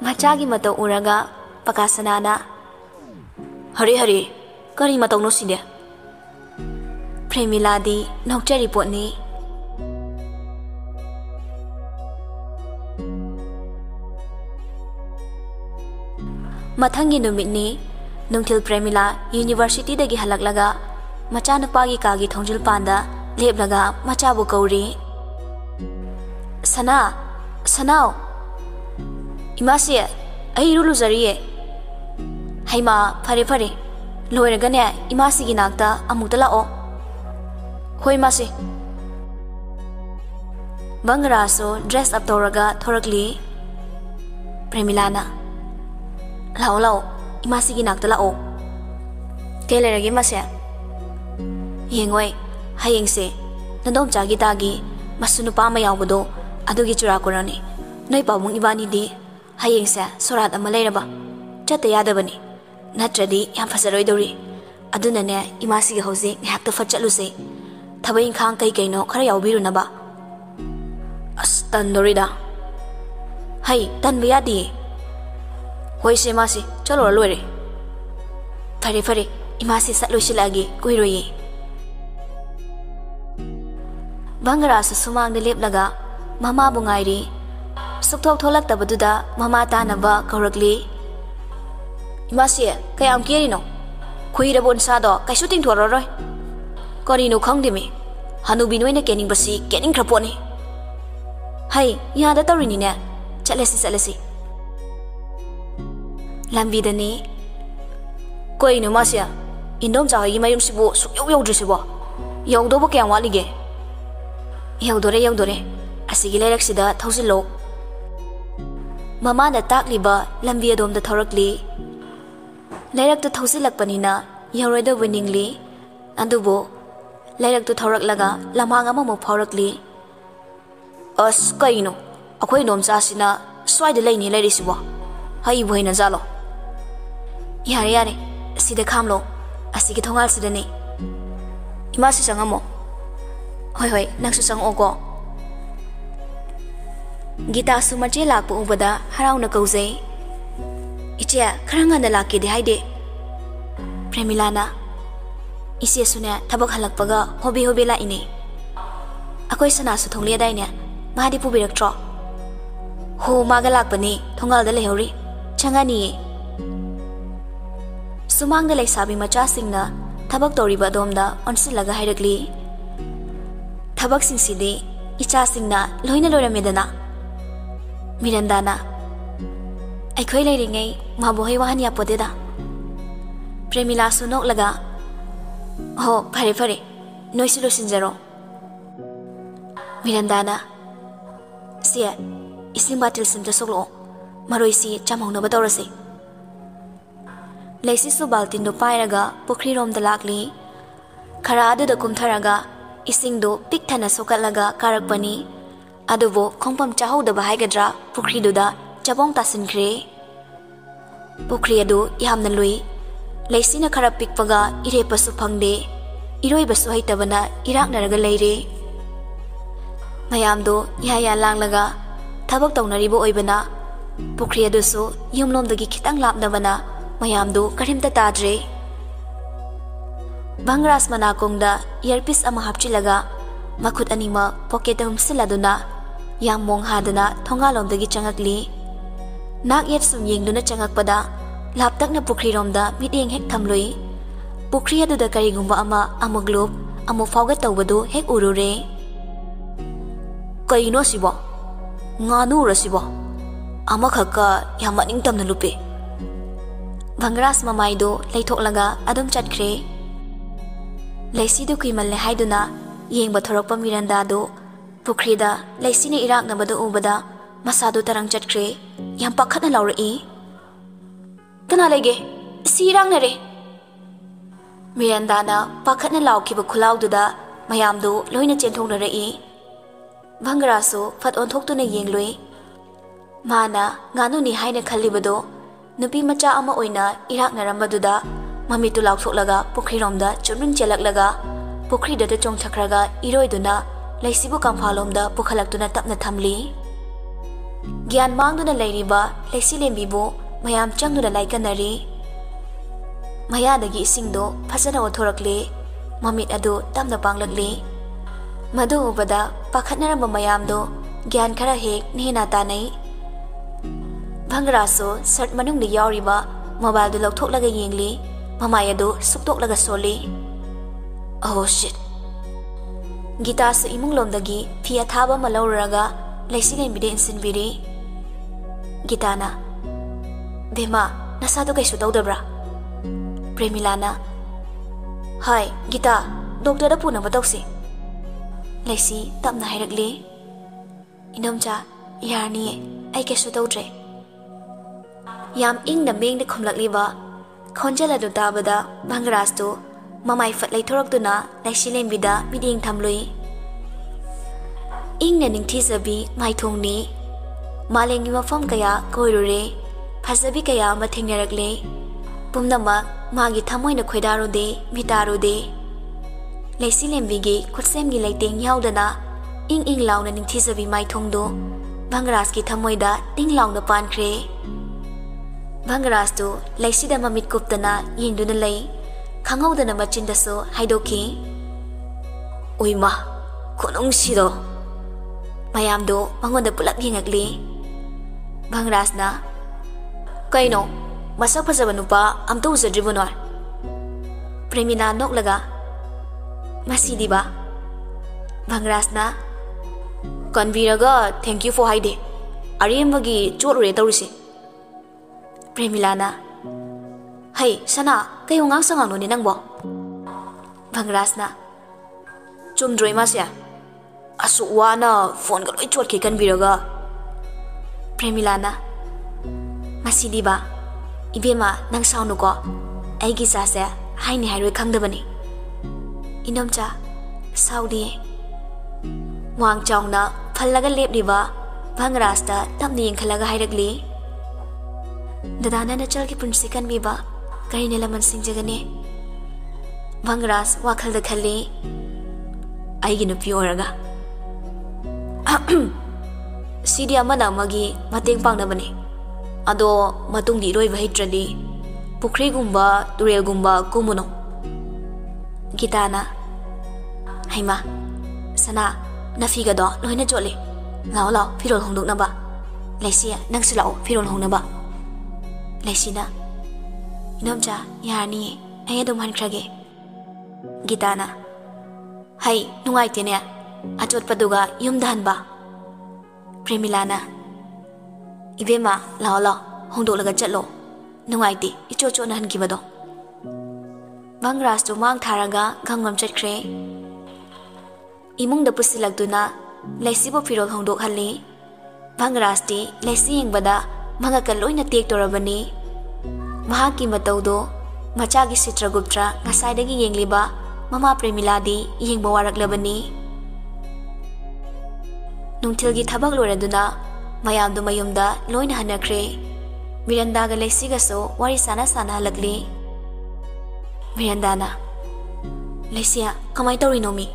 मचागी मतौ उरगा पकासनाना हरे हरे करी मतौ no सिदे प्रेमिलादी नौचरी पोटनी मथंगी नुमितनी नुंथिल Premila university दगी हलकलगा मचानुपागी कागी थोंजिल पांदा लेपलगा मचाबु कौरी सना सनाओ इमासे अई रुलुजरिये हैमा फरे फरे लोयरगने इमासीगी नाक्ता अमुक्ता लाओ होय मासे बंगरासो ड्रेस अप तौरगा थोरकली प्रेमिलाना लाओ लाओ इमासीगी नाक्ता लाओ केलेरगे मासे येंगोय हयेंगसे नंदोम चागी तागी मसुनुपा मा यावबदो अदुगी चुराकुरनी नोय पाबुंग इबानीदी हयेंगसे सोरात अमा लेरबा चते यादबनी नत्रदी याम फसरोइदौरी अदुनने इमासीगी हौजे न्याक्ता फचलुसे थबई इंखांग कई कईनो खरा यावबिरुनबा अस तंदोरिदा हई तनबा यादी होइसे मासी चलो लोरे फरे फरे इमासी सतलोसिलागी कुइरोये बंगरास सुमांग लेपलगा ममा बुंगाइरी सुक्थोक थोलक्तबदुदा ममा तानबा कौरकली इमासी कयाम केरिनो खुइरबोन सादो कैसु तिंथोररोय करिनो खंगदिमे हनुबी नोइना केनिंगबसी केनिंगख्रपोनी हई यादा तौरिनीने चलेसी लंबीदनी कोइनो मासिया इंदोम चाहगी मयुमसिबो सुयौ यौद्रिसिबो यौदोबो कयाम वालिगे यौदोरे असिगी लेरक्सिदा थौजिलो ममाना ताकलिबा लंबी अदोमदा थौरकली लेरक्तु थौजिलकपनिना यौरोइदोबो निंगली अदुबो लेरक्तु थौरकलगा लमांग अममु फौरकली अस कइनो अखोइ नोमचासिना स्वाइदा लैनि लेरिसिबो हई भोइना जालो यारे सिदा खामलो असिगी थोंगाल सिदनी इमासी संगमो होय नंसु संगोको गीता सुमचे लाकपु उबदा हराउना कौजे इचे खरंगना लाकेदे हाइदे प्रेमिलाना इसे सुने थबक हलकपगा होबे लाइने अकोइ सनासु थोंलियादाइने मादी पुबिरक्ट्रो हो मागा लाकपनी थोंगालदा लेहौरी चंगानी सुमांगदा लेसाबी मचासिंगना थबक तौरिबा अदोमदा ओनसिलगा हाइरकली थबक सिंसिदे इचासिंगना लोइना लोरमेदना मिरंदाना अखोइ लेरिङै माबो है वाहन यापोदेदा प्रेमिला सुनोक लगा हो फरे नोइसु लोसिंजरो मिरंदाना सिया इसिंग बातिल सिमता सोकलो मरोइसी चामौनबा तौरसे लेसिसु बाल्टिनो पाइरगा पुखरी रोमदा लाकली खरा अदुदा कुमथरगा इसिंगदो पिकथना सोकलगा कारकपनी अदुबो खोंपम चाहौदबा हाइगद्रा पुखरीदुदा चबोंग तासिनख्रे पुखरी अदु यामना लुई लेसिना खरा पिकपगा इरेपसु फंगदे इरोइबसु हैतबना इराकनरगा लेरे मयामदो या लांगलगा थबक तौनरिबो ओइबना पुखरी अदुसु युमलोमदगी खितंग लापनबना मयामदो करिमता ताद्रे बंगरास मनाकोंगदा इयरपीस अमा हापचिलगा मखुत अनिमा पॉकेट हमसिलादुना याम मोंग हादना थोंगालोमदगी चंगकली नाक येट सुम येंगदुना चंगकपदा लापतकना पुखरी रोमदा मिटिंग हेक थमलोई पुखरी अदुदा करिगुंबा अमा अमुग्लोब अमु फावगत तौबदो हेक उरुरे कइनो सिबो ngaनु रसिबो अमखका यामनिंग तमना लुपे भंगरास ममाइदो लेथोकलगा अदुम चटख्रे लेसिदु कुइमल्ले हाइदुना येंगबा थोरकपा मिरंदादो पुखरीदा लेसिने इराकनबदो उबदा मसादो तरंग चटख्रे याम पाखतना लाउरई कना लेगे सिरांगनरे मिरंदाना पाखतना लाउखिबा खुलाउदुदा मयामदो लोइना चेंथोंनरई भंगरासो फत ओंथोक्तुना येंगलोई माना गानुनी हाइना खल्लिबदो नुपी मचा अमा ओइना इराकनरमबदुदा ममितु लाउथोकलगा पुखरीरोमदा चुमरिंग चेलकलगा पुखरीददा चोंगथखरगा इरोइदुना लेसिबु कंफालोमदा पुखलक्तुना तपना थमली Gyan mangduna leiriba leisi lembibu mayam changduna laikanari. Mayadagi isingdo phajana othorakle mamit adu tamna panglakle. Madu ubada pakhatnaramba mayamdo gyan khara hek nehna tanai. Bhangraso sart manungda yauriba mobile du lauthoklaga yengli mamai adu suktoklaga soli. Oh shit. Gita su imung lomdagi fi athaba malauraga leisi lembide insinbiri. Gitana Bema nasado kaisu tawdabra. Premilana Hai Gita doctor da puna batawsi. Leisi tamna hairakli. Inomcha yarni ai kaisu tawdre. Yam ing na meng de khomlakliba khonjala du tabada Bhangaras tu mamai fat leithoraktuna leisi lembida miding thamlui. Ing na ningthisabi ngaithongni Malengi mafam kaya koirure phasabi kaya ma thengnarakle pumnama magi thamoi na khoidaro de mitaro de leisi lembigi khutsemgi leiteng yaudana ing launa ningthisabi maithongdo Bhangaras ki thamoi da ting launa pankhre. Bhangaras tu leisi da mamit kuptana yengduna lei khangaudana machinda so haidoki. Uima konungsido mayamdo mangonda pulap yengakli. Bhangarasna Kaino masak phajaba nupa amta uzadribunor. Premila noklaga Masidiba Bhangarasna Kanbiraga thank you for haide Ariyambagi chorure tawrisi. Premilana Hey sana kayo ngang sangang nuni nangbo. Bhangarasna Chumdroi masya asu wana phone ga loi chot ke kanbiraga. Premilana Masidiba Ibema nang saunu ko aigi sase haini hairoi khangdabani. Inomcha saudi wang chongna phallaga lepriba Bhangarasta tamni yengkhalaga hairakli. Dadana nachal ki punsi kanbiba karine laman singjagane. Bhangaras wakhalda khalli aigi nupi oraga Sidi amana magi mateng pangnabani. Ado matungdi iroi bahitradi pukri gumba turel gumba kumuno. Gitana Haima sana nafiga do loina jole lao lao firol hongduk naba. Leisi nangsi lao firol hong naba. Leisina Inomcha yarni ay adum hankrage. Gitana Hai nungai tene achot paduga yumdahan ba. Premilana Ibema lao lao hongdolaga chatlo nungaiti ichocho na hangibado. Bhangaras tu mang tharaga gangam chatkre. Imung da pusilagduna leisi bo firol hongdok halli. Bhangaras ti leisi yengbada mangaka loina tek torabani. Mahaki matawdo machagi Citragupta ngasaidagi yengliba mama Premiladi yengba waraklabani. Nungtilgi thabak loraduna mayamdu mayumda loina hanakre. Mirandaga leisiga so wari sana halakli. Mirandana Leisia kamai tawrino mi.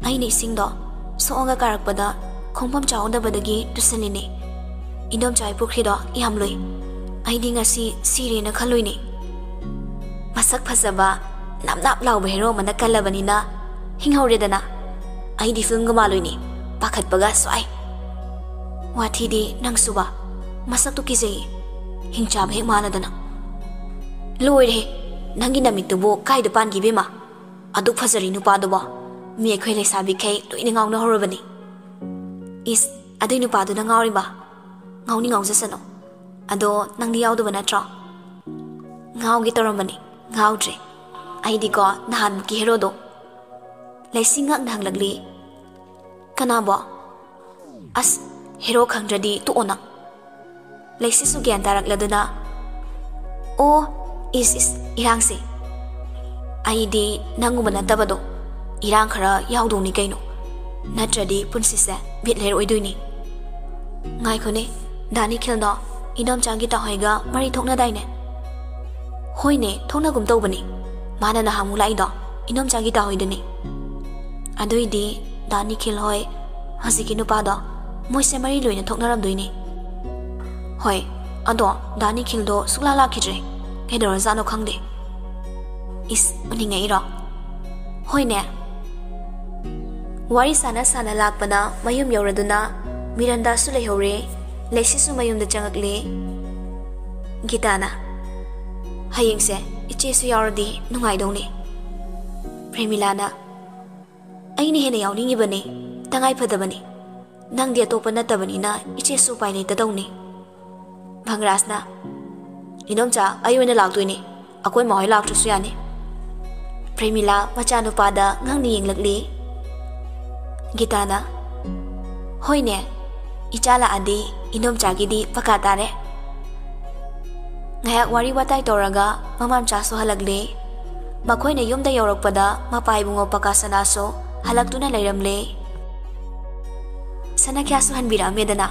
Aini isingdo soonga karakpada khongpam chawdabadagi tusanini. Indom chai pukrido yamloi. Aini ngasi sirena khalloini. Masak phajaba namnap lawba hero mana kallabanina hinghauredana. Aidi film gamaloini pakhatpaga swai. Wathidi nangsuba masak tu kizei hingchab he manadana. Loire nangi namitubo kaida pangi bema aduk phajari nupadoba mi ekhoi lesabi khai loina ngawna horobani. Is adui nupadu na ngawriba ngawni ngawjasano ado nangdi yawdaba natra. Ngawgi torambani ngawdre aidi ko nahan ki herodo. Leisingak nanglagli kanabo as hero khangradi tu ona. Leisi su gyan tarakladuna o is irangse aidi nangumana tabado irang khara yawdoni kaino natradi punsise bitler oidoini. Ngai khone dani khilno idom changi ta hoiga mari thokna daine. Hoine thokna gum tawbani mana na hamulai do idom changi ta hoidani. Aduidi dani khil hoi hasiki nupa do moise mari loina thoknaramdoini hoi ado dani khildo sukla lakhidre kedor jano khangde is uningai ro hoine wari sana sana lakpana mayum yoraduna miranda su lehore leisi su mayum da changakle gitana hayengse iche su yoradi nungai dongni Premilana aini hene yawningi bane tangai phadabani nangdi atopa natabani na iche su pai nei tadongni Bhangrasna inomcha ayuna laktoini akoi mahoi laktu su yani Premila machanu pada ngangni yenglakli Gitana hoine ichala adi inomcha gidi pakatare ngayak wari watai toraga mamamcha so halagle makoine yumda yorakpada mapai bungo pakasana so halaktuna leiramle sana kya su hanbira medana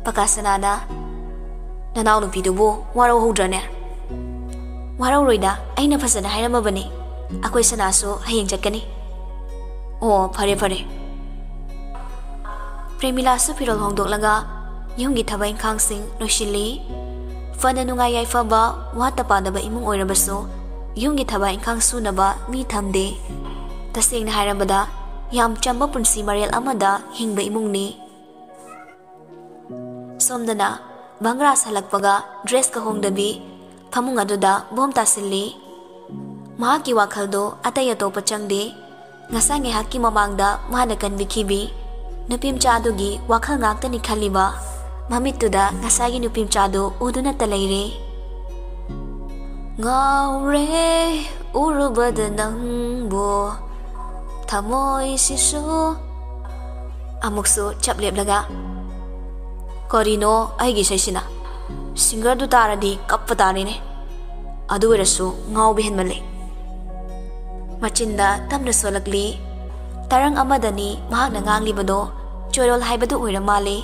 pakasana na nanaw nupidubu waro hodrane waro roida aina phasana hairamabani akoi sana so hayeng chatkani oh phare phare Premila su pirol hongdoklaga yumgi thabai khangsing noshili fana nungai yai faba wata padaba imung oirabaso yumgi thabai khang sunaba mi thamde tasengna hairabada yam chamba punsi marial amada hingba imungni somdana bangra salakpaga dress ka hongdabi phamung aduda bom tasilli mahaki wakhaldo atayato pachangde ngasange hakki mamangda mahana kanbikhibi nupimcha adugi wakhal ngaktani khaliba mamituda ngasagi nupimcha adu uduna talaire ngaure urubada nangbo thamoi sisu amuksu chaplep laga korino aigi saisina singer du taradi kappa tarine adu werasu ngau bihen male machinda tamna solakli tarang amadani mahakna nganglibado choirol haibadu oira male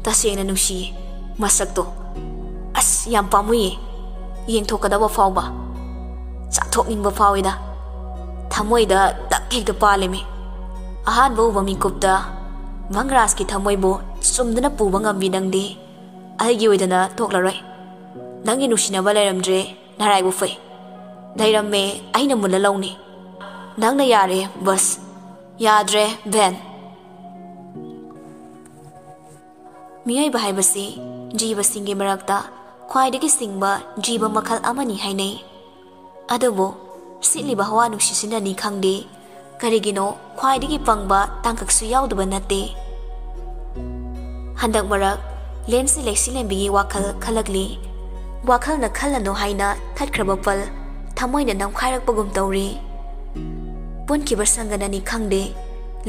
tasengna nungsi masakto as yam pamuye yengthokadaba fawba chathokningba fawida thamoida dakhekda palemi ahan bo bami kupta mangras ki thamoibo sumdana puba ngambi nangde aigi oidana thoklaroi nangi nungsinaba leiramdre narai bu fai dairamme aina mulla lawni nangna yare bas yadre ben miyai bahai basi jiba singe marakta khwaidagi singba jiba makhal amani hainai adobo sitliba hawa nungsisina ni khangde karigino khwaidagi pangba tangkaksu yaudaba natte handak marak lensi leksi lembi wakhal khalagli wakhal na khalano haina thatkraba pal thamoina namkhairakpagum tawri punkiba sangana ni khangde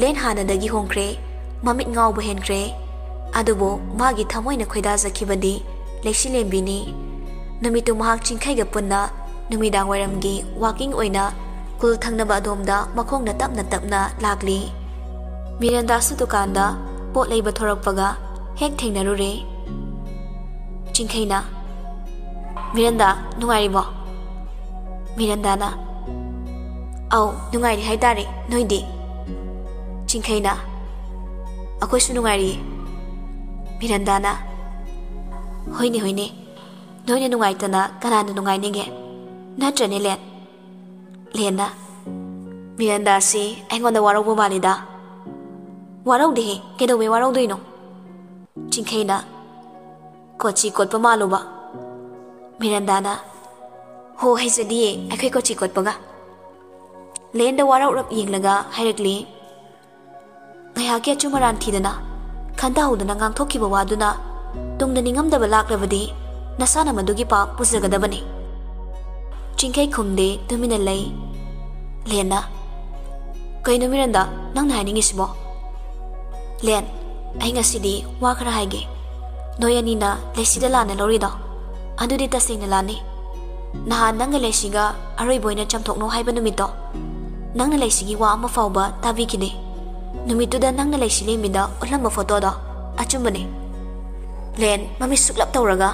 len hanadagi hongkre mamit ngawba henkre adobo magi thamoina khoida zakhibadi leksi lembini namitu mahak chingkhaiga punna numidang wairamgi walking oina kul thangnaba adomda makhongna tapna lakli miranda su dukanda pot leiba thorakpaga hek thengnarure chingkhaina miranda nungairibo miranda na au nungairi haitare noidi chingkhaina akoi su nungairi miranda na hoine noine nungaitana kanana nungainige natrane lena miranda si aingonda warau malida warau de kedowe warau doino chingkhaina kochi kotpa maluba miranda na ho haisadiye akai kochi kotpaga lenda warau rap yenglaga hairakli ngayake chumaran thidana khanda hudana ngang thokkiba waduna tungda ningamdaba laklabadi nasana madugi pa puzagadabani chingkai khumde tumina lei lena kaino miranda nang nai ningi sibo len ai ngasidi wa khara haige noyani na lesida lana lorido adudi tasingna lani naha nanga lesiga aroi boina chamthokno haiba numito nangna lesigi wa ama fawba tabi kide numituda nangna lesile mida ulamba photo do achumbane len mami suklap tawraga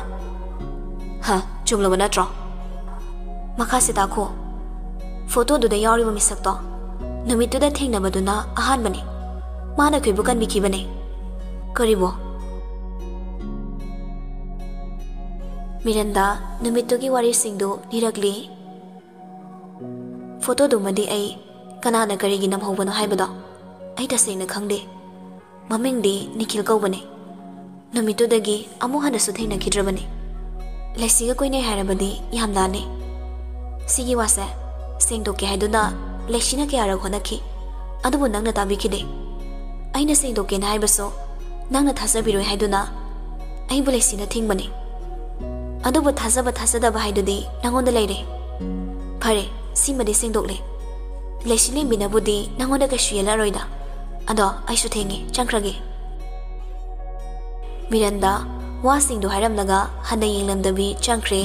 ha chumlaba natro makase takho photo do da yari misakto numituda thengnabaduna ahan bani माना खैबु कनबिखिबने करिबो मिरंदा नुमितुगी वारिसिंगदो निरगली photo दुमदी आई कनाना करिगी नमहौबनो हाइबदो आई तसेंगना खंगदे ममिंगदी निखिल कौबने नुमितुदगी अमु हनसु थेंगनखिद्रबने लेसिगा कोइने हारबदी याम लाने सिगी वासे सेंगदोके हाइदुना लेसिना कयारग होनखि अदुबु नंगना ताबिखिदे आइना सेंगदोकेना हाइबसो नंगना थाजबिरोय हाइदुना आइबु लेसिना थिंगबने अदुबु थाजबा थाजदबा हाइदुदी नंगोंदा लेरे फरे सिमदि सेंगदोकले लेसिने बिनाबुदी नंगोंदा कशु येलारोयदा अदो आइसु थेंगे चंख्रगे मिरंदा वासिंगदो हाइरमलगा हन्ना येंगलमदबी चंख्रे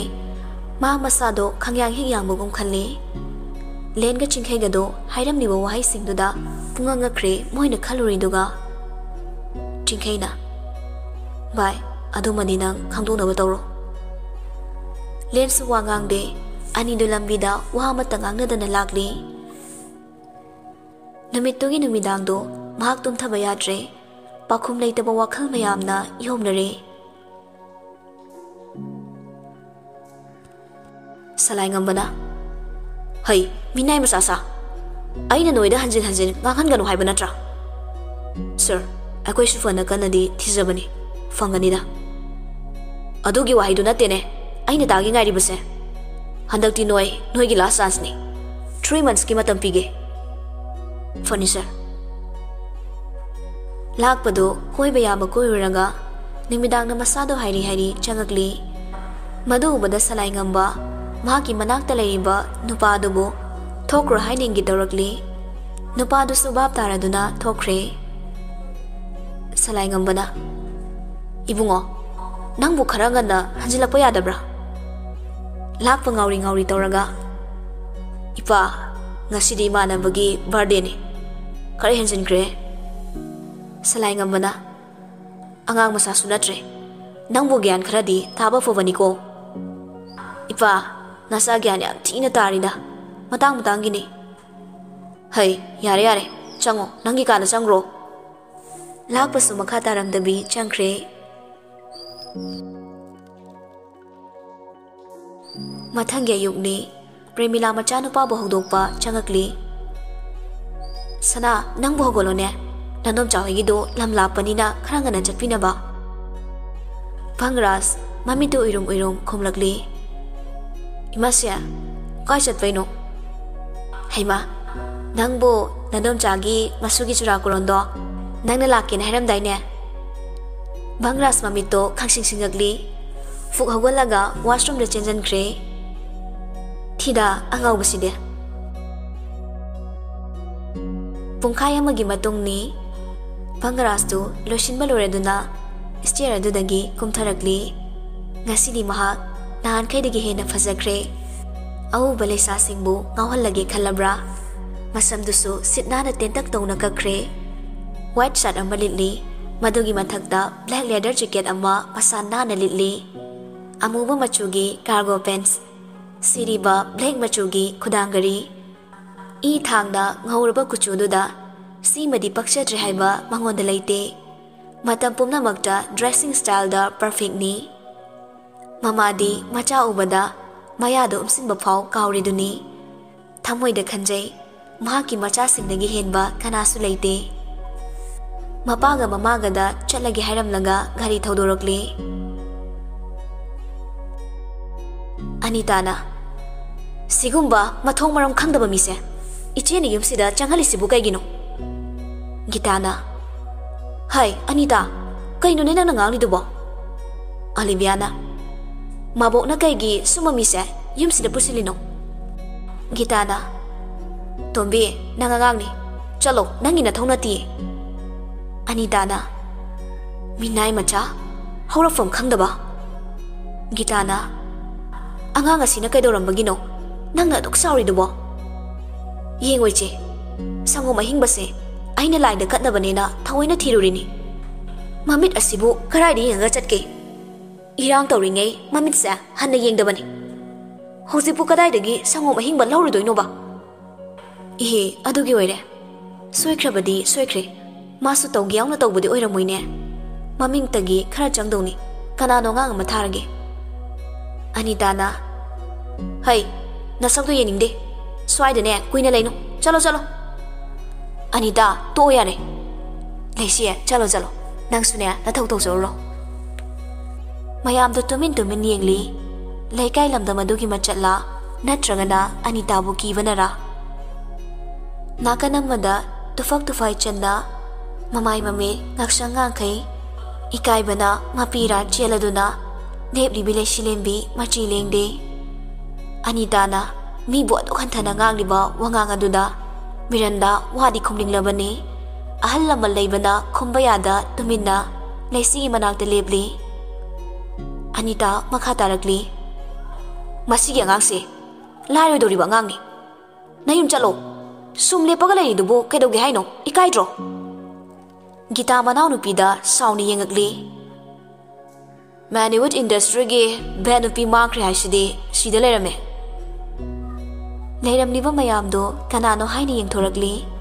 मा मसादो खंग्यांग Hague यांगबगुम खल्ले लेनगा चिंखैगदो हाइरमनिबो वाहाइसिंगदुदा पुंगंगख्रे Moina खलुरिदुगा चिंखैना bye अदुमदि नंग खंगदोनबो तौरो लेनसु वांगांगदे अनिदु लंबिदा वामता ngangnadana lakli नुमितुगी नुमिदांगदो महाक तुमथबा याद्रे पाखुम लेतबा वाखल मयामना इहोमनरे सलाइंगंबना हई मिनाय मसासा आइना नोइदा हंजिन हंजिन nganghanganu haiba natra sir akoi sufana kanadi thijabani fanganida adugi wahidu natene aina tagi ngari base handakti noi gi last chance ni 3 months ki matam pige furniture lakpado koi ba yaba koi raga nimidang na masado hairi changakli madu ubada salai ngamba mahaki manakta leiba nupa dubo thokro haining gi dorakli nupa du subab taraduna thokre salai ngambana ibungo nangbu kharangana hanjilakpa yadabra lakpa ngauri toraga ipa ngasidi manabagi birthday ni kare henjin kre salai ngambana angang masa sunatre nangbu gyan kharadi thaba fobani ko ipa nasa gyan yam thina tarida matang gini hai yare chango nangi kana changro lakpa su makha taramdabi changkre mathangya yukni premila machanu pa bohdokpa changakli sana nang bohgolone nanom chawegi do lamla panina kharangana chapina ba bangras mamitu irum khomlakli imasya kai chatpaino haima nangbo nanom chagi masugi chura korondo nangna lakin hairam daine bangras mamito khangsing singakli fuk hogolaga washroom de chenjan kre thida angau baside pungkhai amagi matungni bangras tu loshin baloreduna stair adudagi kumtharakli ngasidi maha nan khaidagi hena fajakre au balesa singbu ngawhallage khalabra masamdusu sitnana tentak tongna kakre white shirt amalili madugi mathakta black leather jacket amma masana na litli amuba machugi cargo pants siriba black machugi khudangari I thangda ngauraba kuchududa simadi pakchatre haiba mangonda leite matam pumna makta dressing style da perfect ni mamadi macha ubada mayado umsinba phau kauriduni thamoida khanjai mahaki macha singdagi henba kanasu leite mapaga mamaga da chalagi hairamlaga gari thodorokle Anitana sigumba mathong maram khangdaba mise icheni yumsida changalisibu kaigino Gitana Hai Anita kaino ne nang ngang lidubo Oliviana mabok na kaigi suma mise yumsida pusilino Gitana Tombi nangangang ni chalo nangina thongna ti Anitana Minai macha haurafam khangdaba Gitana Angang asina kaidorambagino nangna dok sauri dubo Yengweche sango mahingbase aina laida katnabanena thawaina thirurini mamit asibu karaidi yanga chatke irang tawringai mamit sa hanna yengdabani hojipu kadaidagi sango mahingba lawridoino ba ihe adugi oire soikrabadi soikre Masu taugi yauna taubudi oiramoine. Maming tagi khara changdoni. Kanano nga ama tharage. Anita na. Hey, nasakdo yeningde. Swaidane kuina leino. Chalo chalo. Anita, to yare. Leisiye, chalo chalo. Nangsune nathau tau soro. Mayam do tumin yengli. Laikai lamdam adugi machatla. Natragana Anita bu kibanara. Nakanamada tufak tufai chanda. Mamai mame ngaksangang kay. Ikai bana mapira cheladuna. Nepli bile shilembi machi lengde. Anita na mi buat ukantana ngang liba wangang aduda. Miranda wadi kumling labani. Ahal lamal laybana kumbayada tuminna. Laisi managda lebli. Anita makhataragli. Masigi ang angsi. Layo do riba ngang ni. Nayun chalo. Sumle pagalay dubo kay dawgi hayno. Ikay dro. Gita manaw nupida sauni yengagli. Manipuri industry ge ben nupi mangkri haisidi sida lerame. Leiramliba mayamdo kanano hayni yengthoragli.